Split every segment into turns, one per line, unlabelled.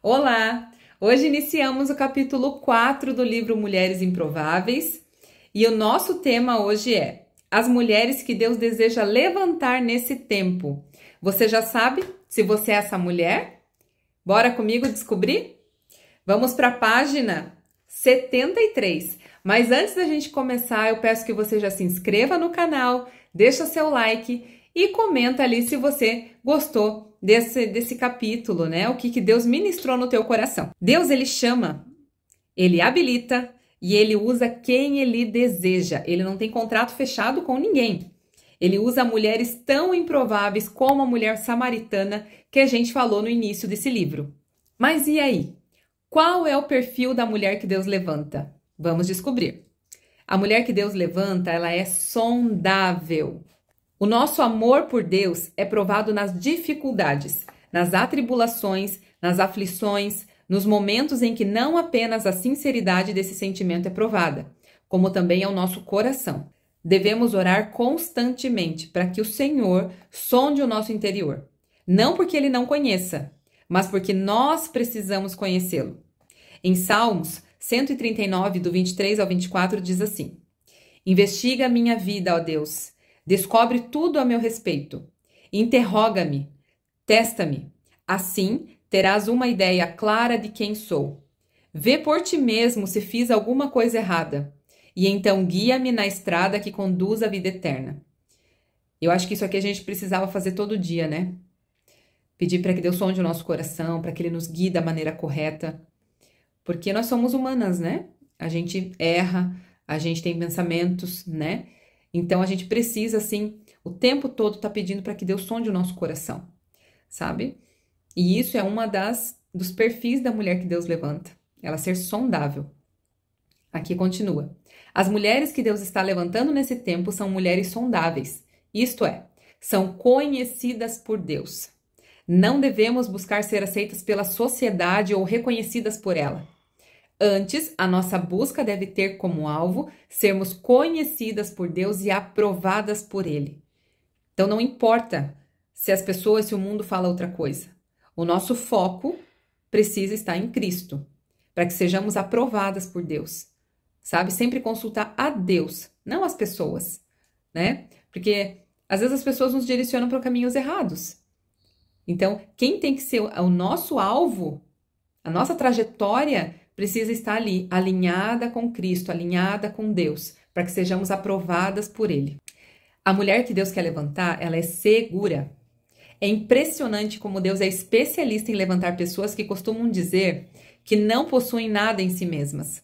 Olá! Hoje iniciamos o capítulo 4 do livro Mulheres Improváveis e o nosso tema hoje é as mulheres que Deus deseja levantar nesse tempo. Você já sabe se você é essa mulher? Bora comigo descobrir? Vamos para a página 73. Mas antes da gente começar, eu peço que você já se inscreva no canal, deixa seu like e comenta ali se você gostou desse capítulo, né? O que Deus ministrou no teu coração. Deus, ele chama, ele habilita e ele usa quem ele deseja. Ele não tem contrato fechado com ninguém. Ele usa mulheres tão improváveis como a mulher samaritana que a gente falou no início desse livro. Mas e aí? Qual é o perfil da mulher que Deus levanta? Vamos descobrir. A mulher que Deus levanta, ela é sondável. O nosso amor por Deus é provado nas dificuldades, nas atribulações, nas aflições, nos momentos em que não apenas a sinceridade desse sentimento é provada, como também é o nosso coração. Devemos orar constantemente para que o Senhor sonde o nosso interior. Não porque Ele não conheça, mas porque nós precisamos conhecê-lo. Em Salmos 139, do 23 ao 24, diz assim: Investiga a minha vida, ó Deus. Descobre tudo a meu respeito. Interroga-me, testa-me. Assim terás uma ideia clara de quem sou. Vê por ti mesmo se fiz alguma coisa errada. E então guia-me na estrada que conduz à vida eterna. Eu acho que isso aqui a gente precisava fazer todo dia, né? Pedir para que Deus sonde o nosso coração, para que Ele nos guie da maneira correta. Porque nós somos humanas, né? A gente erra, a gente tem pensamentos, né? Então, a gente precisa, assim, o tempo todo estar pedindo para que Deus sonde o nosso coração, sabe? E isso é uma dos perfis da mulher que Deus levanta, ela ser sondável. Aqui continua. As mulheres que Deus está levantando nesse tempo são mulheres sondáveis, isto é, são conhecidas por Deus. Não devemos buscar ser aceitas pela sociedade ou reconhecidas por ela. Antes, a nossa busca deve ter como alvo sermos conhecidas por Deus e aprovadas por Ele. Então, não importa se as pessoas, se o mundo fala outra coisa. O nosso foco precisa estar em Cristo, para que sejamos aprovadas por Deus. Sabe? Sempre consultar a Deus, não as pessoas, né? Porque, às vezes, as pessoas nos direcionam para caminhos errados. Então, quem tem que ser o nosso alvo, a nossa trajetória precisa estar ali, alinhada com Cristo, alinhada com Deus, para que sejamos aprovadas por Ele. A mulher que Deus quer levantar, ela é segura. É impressionante como Deus é especialista em levantar pessoas que costumam dizer que não possuem nada em si mesmas,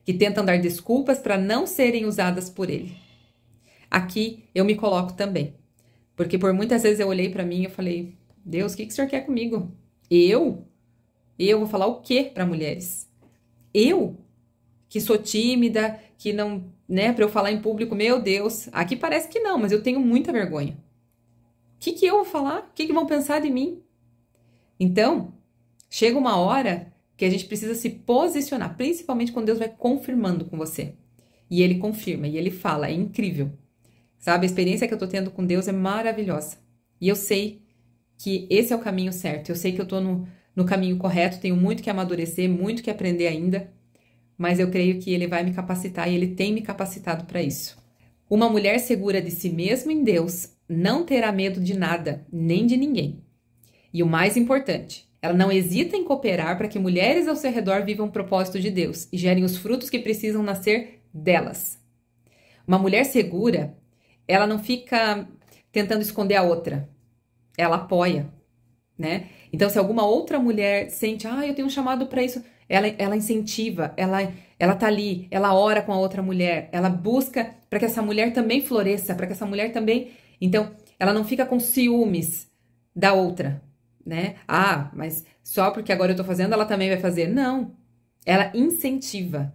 que tentam dar desculpas para não serem usadas por Ele. Aqui eu me coloco também, porque por muitas vezes eu olhei para mim e eu falei, Deus, o que o Senhor quer comigo? Eu vou falar o quê para mulheres? Eu, que sou tímida, que não, né, para eu falar em público, meu Deus, aqui parece que não, mas eu tenho muita vergonha. O que eu vou falar? O que vão pensar de mim? Então, chega uma hora que a gente precisa se posicionar, principalmente quando Deus vai confirmando com você. E Ele confirma, e Ele fala, é incrível. Sabe, a experiência que eu tô tendo com Deus é maravilhosa. E eu sei que esse é o caminho certo, eu sei que eu tô no caminho correto, tenho muito que amadurecer, muito que aprender ainda, mas eu creio que Ele vai me capacitar e Ele tem me capacitado para isso. Uma mulher segura de si mesma em Deus não terá medo de nada, nem de ninguém. E o mais importante, ela não hesita em cooperar para que mulheres ao seu redor vivam o propósito de Deus e gerem os frutos que precisam nascer delas. Uma mulher segura, ela não fica tentando esconder a outra, ela apoia, né? Então, se alguma outra mulher sente, eu tenho um chamado para isso, ela incentiva, ela tá ali, ela ora com a outra mulher, ela busca para que essa mulher também floresça, para que essa mulher também... Então, ela não fica com ciúmes da outra, né? Mas só porque agora eu tô fazendo, ela também vai fazer. Não, ela incentiva.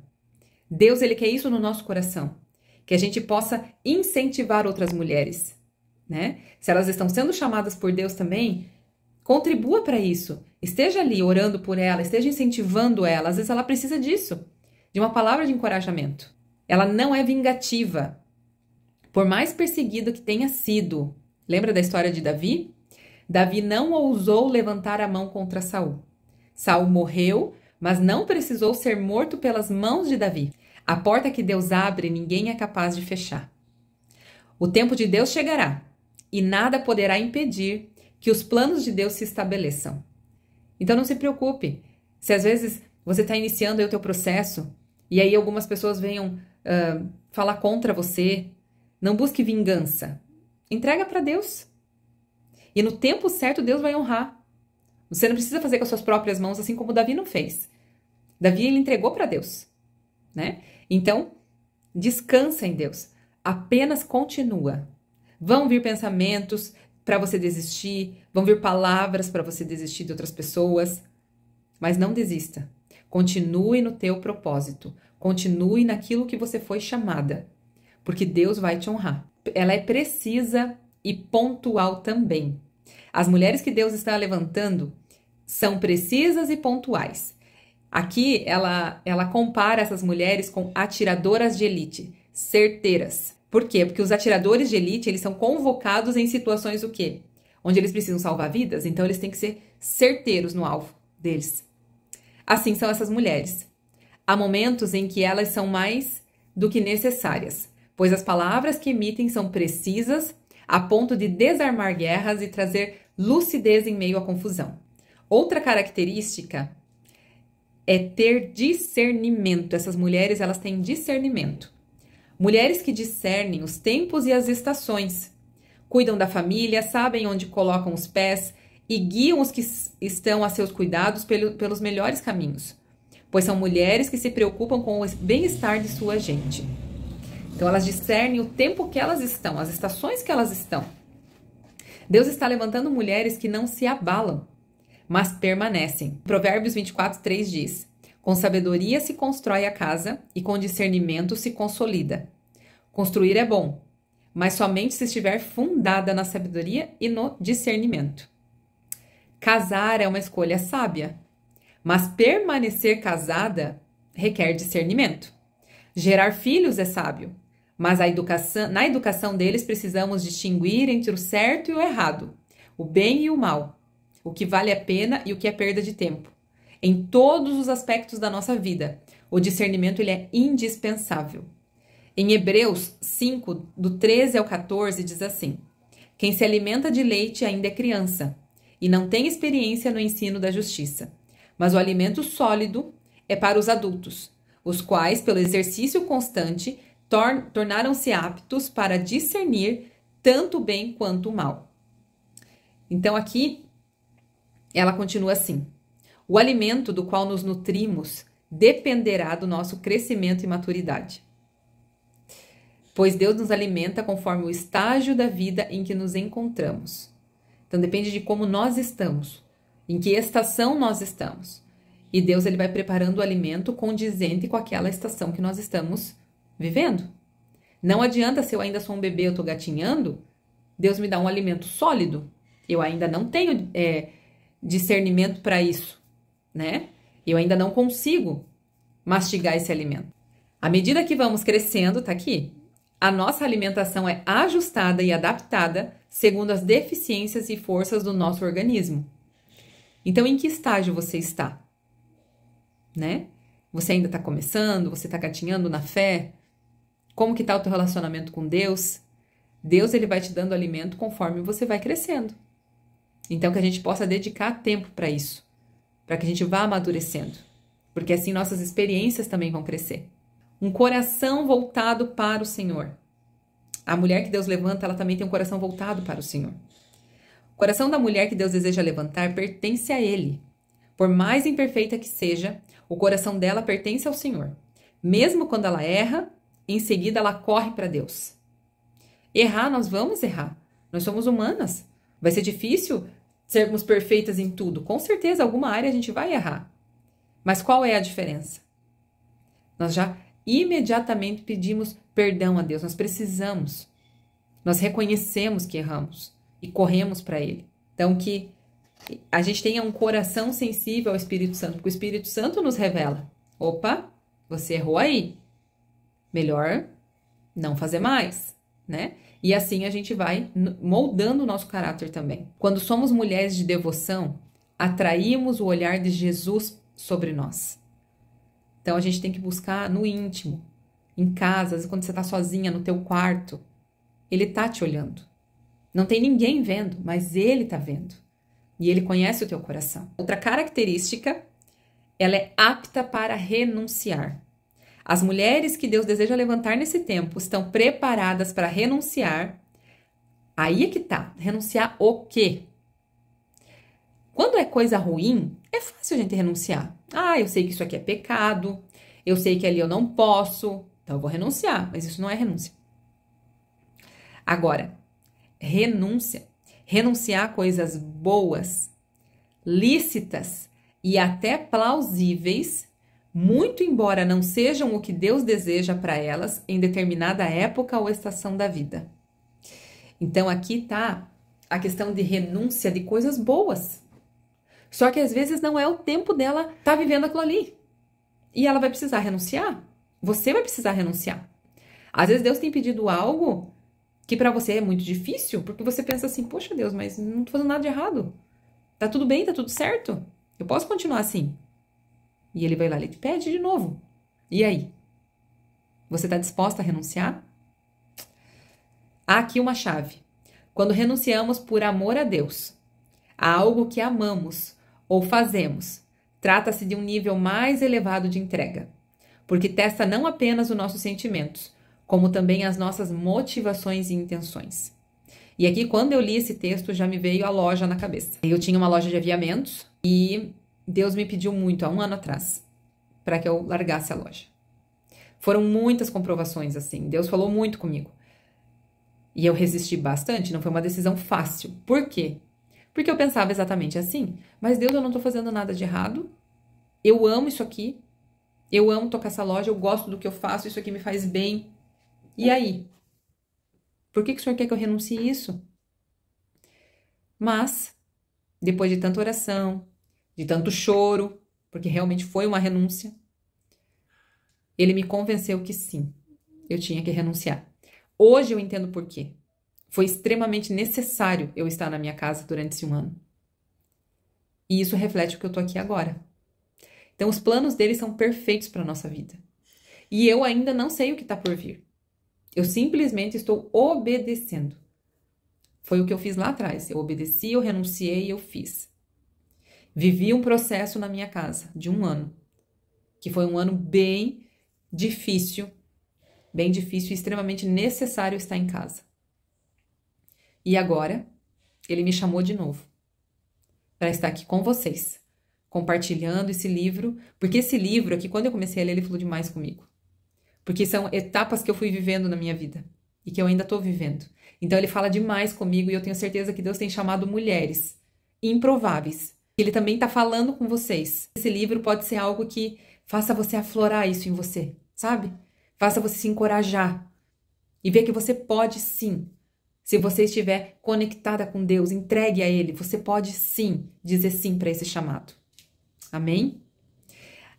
Deus, Ele quer isso no nosso coração, que a gente possa incentivar outras mulheres, né? Se elas estão sendo chamadas por Deus também, contribua para isso. Esteja ali orando por ela, esteja incentivando ela. Às vezes ela precisa disso, de uma palavra de encorajamento. Ela não é vingativa. Por mais perseguido que tenha sido. Lembra da história de Davi? Davi não ousou levantar a mão contra Saul. Saul morreu, mas não precisou ser morto pelas mãos de Davi. A porta que Deus abre, ninguém é capaz de fechar. O tempo de Deus chegará e nada poderá impedir que os planos de Deus se estabeleçam. Então não se preocupe. Se às vezes você está iniciando aí o teu processo e aí algumas pessoas venham falar contra você, não busque vingança. Entrega para Deus. E no tempo certo Deus vai honrar. Você não precisa fazer com as suas próprias mãos, assim como Davi não fez. Davi, ele entregou para Deus, né? Então, descansa em Deus. Apenas continua. Vão vir pensamentos para você desistir, vão vir palavras para você desistir de outras pessoas, mas não desista. Continue no teu propósito. Continue naquilo que você foi chamada, porque Deus vai te honrar. Ela é precisa e pontual também. As mulheres que Deus está levantando são precisas e pontuais. Aqui ela compara essas mulheres com atiradoras de elite, certeiras. Por quê? Porque os atiradores de elite, eles são convocados em situações o quê? Onde eles precisam salvar vidas, então eles têm que ser certeiros no alvo deles. Assim são essas mulheres. Há momentos em que elas são mais do que necessárias, pois as palavras que emitem são precisas a ponto de desarmar guerras e trazer lucidez em meio à confusão. Outra característica é ter discernimento. Essas mulheres, elas têm discernimento. Mulheres que discernem os tempos e as estações, cuidam da família, sabem onde colocam os pés e guiam os que estão a seus cuidados pelos melhores caminhos, pois são mulheres que se preocupam com o bem-estar de sua gente. Então, elas discernem o tempo que elas estão, as estações que elas estão. Deus está levantando mulheres que não se abalam, mas permanecem. Provérbios 24:3 diz: com sabedoria se constrói a casa e com discernimento se consolida. Construir é bom, mas somente se estiver fundada na sabedoria e no discernimento. Casar é uma escolha sábia, mas permanecer casada requer discernimento. Gerar filhos é sábio, mas na educação deles precisamos distinguir entre o certo e o errado, o bem e o mal, o que vale a pena e o que é perda de tempo. Em todos os aspectos da nossa vida, o discernimento ele é indispensável. Em Hebreus 5, do 13 ao 14, diz assim: quem se alimenta de leite ainda é criança e não tem experiência no ensino da justiça, mas o alimento sólido é para os adultos, os quais, pelo exercício constante, tornaram-se aptos para discernir tanto o bem quanto o mal. Então aqui, ela continua assim: o alimento do qual nos nutrimos dependerá do nosso crescimento e maturidade, pois Deus nos alimenta conforme o estágio da vida em que nos encontramos. Então depende de como nós estamos, em que estação nós estamos. E Deus ele vai preparando o alimento condizente com aquela estação que nós estamos vivendo. Não adianta, se eu ainda sou um bebê, eu estou gatinhando, Deus me dá um alimento sólido. Eu ainda não tenho discernimento para isso, né? Eu ainda não consigo mastigar esse alimento. À medida que vamos crescendo, tá aqui, a nossa alimentação é ajustada e adaptada segundo as deficiências e forças do nosso organismo. Então, em que estágio você está? Né? Você ainda está começando? Você está gatinhando na fé? Como que está o teu relacionamento com Deus? Deus ele vai te dando alimento conforme você vai crescendo. Então, que a gente possa dedicar tempo para isso, para que a gente vá amadurecendo, porque assim nossas experiências também vão crescer. Um coração voltado para o Senhor. A mulher que Deus levanta, ela também tem um coração voltado para o Senhor. O coração da mulher que Deus deseja levantar pertence a Ele. Por mais imperfeita que seja, o coração dela pertence ao Senhor. Mesmo quando ela erra, em seguida ela corre para Deus. Errar, nós vamos errar. Nós somos humanas. Vai ser difícil sermos perfeitas em tudo. Com certeza, alguma área a gente vai errar. Mas qual é a diferença? Nós já imediatamente pedimos perdão a Deus. Nós precisamos. Nós reconhecemos que erramos e corremos para Ele. Então, que a gente tenha um coração sensível ao Espírito Santo, porque o Espírito Santo nos revela. Opa, você errou aí. Melhor não fazer mais, né? E assim a gente vai moldando o nosso caráter também. Quando somos mulheres de devoção, atraímos o olhar de Jesus sobre nós. Então a gente tem que buscar no íntimo, em casa, quando você está sozinha no teu quarto, ele tá te olhando. Não tem ninguém vendo, mas ele tá vendo. E ele conhece o teu coração. Outra característica, ela é apta para renunciar. As mulheres que Deus deseja levantar nesse tempo estão preparadas para renunciar. Aí é que tá. Renunciar o quê? Quando é coisa ruim, é fácil a gente renunciar. Ah, eu sei que isso aqui é pecado. Eu sei que ali eu não posso. Então eu vou renunciar. Mas isso não é renúncia. Agora, renúncia. Renunciar a coisas boas, lícitas e até plausíveis, muito embora não sejam o que Deus deseja para elas em determinada época ou estação da vida. Então aqui tá a questão de renúncia de coisas boas. Só que às vezes não é o tempo dela estar vivendo aquilo ali. E ela vai precisar renunciar. Você vai precisar renunciar. Às vezes Deus tem pedido algo que para você é muito difícil, porque você pensa assim, poxa Deus, mas não tô fazendo nada de errado. Tá tudo bem, tá tudo certo. Eu posso continuar assim. E ele vai lá e te pede de novo. E aí? Você tá disposta a renunciar? Há aqui uma chave. Quando renunciamos por amor a Deus, a algo que amamos ou fazemos, trata-se de um nível mais elevado de entrega, porque testa não apenas os nossos sentimentos, como também as nossas motivações e intenções. E aqui, quando eu li esse texto, já me veio a loja na cabeça. Eu tinha uma loja de aviamentos e Deus me pediu muito, há um ano atrás, para que eu largasse a loja. Foram muitas comprovações, assim. Deus falou muito comigo. E eu resisti bastante, não foi uma decisão fácil. Por quê? Porque eu pensava exatamente assim, mas Deus, eu não tô fazendo nada de errado, eu amo isso aqui, eu amo tocar essa loja, eu gosto do que eu faço, isso aqui me faz bem. E aí? Por que o Senhor quer que eu renuncie isso? Mas, depois de tanta oração, de tanto choro, porque realmente foi uma renúncia, ele me convenceu que sim, eu tinha que renunciar. Hoje eu entendo por quê. Foi extremamente necessário eu estar na minha casa durante esse 1 ano. E isso reflete o que eu tô aqui agora. Então, os planos dele são perfeitos para a nossa vida. E eu ainda não sei o que está por vir. Eu simplesmente estou obedecendo. Foi o que eu fiz lá atrás. Eu obedeci, eu renunciei e eu fiz. Vivi um processo na minha casa de 1 ano. Que foi um ano bem difícil e extremamente necessário estar em casa. E agora, ele me chamou de novo para estar aqui com vocês, compartilhando esse livro, porque esse livro aqui, quando eu comecei a ler, ele falou demais comigo. Porque são etapas que eu fui vivendo na minha vida e que eu ainda estou vivendo. Então ele fala demais comigo e eu tenho certeza que Deus tem chamado mulheres improváveis. Ele também está falando com vocês. Esse livro pode ser algo que faça você aflorar isso em você, sabe? Faça você se encorajar e ver que você pode sim. Se você estiver conectada com Deus, entregue a Ele, você pode sim dizer sim para esse chamado. Amém?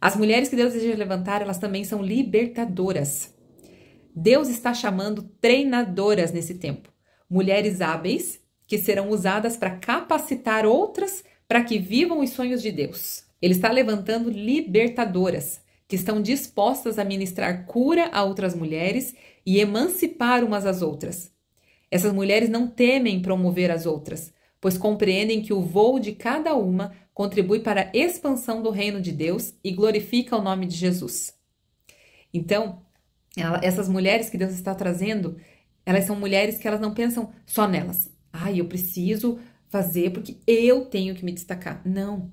As mulheres que Deus deseja levantar, elas também são libertadoras. Deus está chamando treinadoras nesse tempo. Mulheres hábeis que serão usadas para capacitar outras para que vivam os sonhos de Deus. Ele está levantando libertadoras que estão dispostas a ministrar cura a outras mulheres e emancipar umas às outras. Essas mulheres não temem promover as outras, pois compreendem que o voo de cada uma contribui para a expansão do reino de Deus e glorifica o nome de Jesus. Então, essas mulheres que Deus está trazendo, elas são mulheres que elas não pensam só nelas. Eu preciso fazer porque eu tenho que me destacar. Não.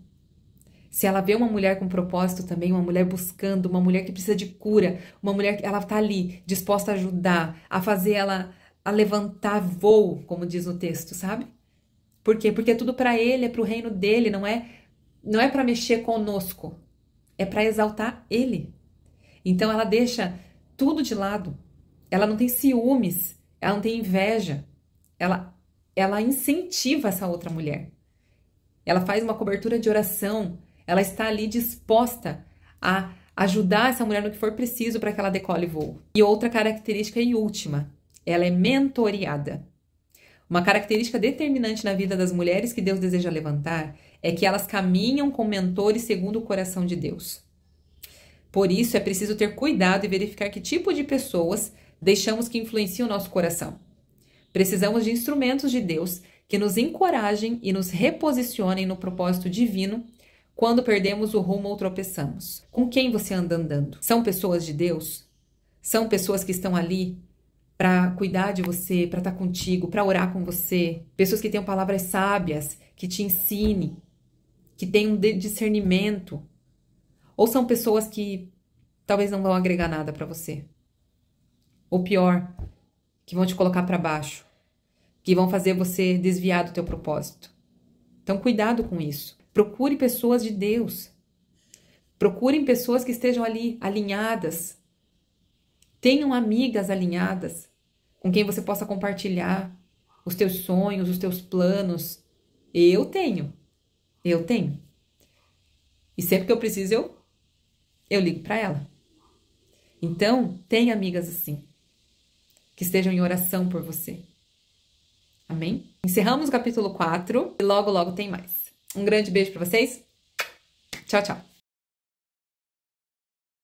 Se ela vê uma mulher com propósito também, uma mulher buscando, uma mulher que precisa de cura, uma mulher que ela está ali disposta a ajudar, a fazer ela a levantar voo, como diz no texto, sabe? Por quê? Porque é tudo para ele, é para o reino dele, não é para mexer conosco, é para exaltar ele. Então ela deixa tudo de lado, ela não tem ciúmes, ela não tem inveja, ela incentiva essa outra mulher. Ela faz uma cobertura de oração, ela está ali disposta a ajudar essa mulher no que for preciso para que ela decole voo. E outra característica e última, ela é mentoreada. Uma característica determinante na vida das mulheres que Deus deseja levantar é que elas caminham com mentores segundo o coração de Deus. Por isso, é preciso ter cuidado e verificar que tipo de pessoas deixamos que influenciem o nosso coração. Precisamos de instrumentos de Deus que nos encorajem e nos reposicionem no propósito divino quando perdemos o rumo ou tropeçamos. Com quem você anda andando? São pessoas de Deus? São pessoas que estão ali para cuidar de você, para estar contigo, para orar com você? Pessoas que tenham palavras sábias, que te ensinem, que tenham discernimento? Ou são pessoas que talvez não vão agregar nada para você? Ou pior, que vão te colocar para baixo, que vão fazer você desviar do teu propósito? Então, cuidado com isso. Procure pessoas de Deus. Procurem pessoas que estejam ali alinhadas. Tenham amigas alinhadas, com quem você possa compartilhar os teus sonhos, os teus planos. Eu tenho. E sempre que eu preciso, eu ligo para ela. Então, tenha amigas assim, que estejam em oração por você. Amém? Encerramos o capítulo 4 e logo, logo tem mais. Um grande beijo para vocês. Tchau, tchau.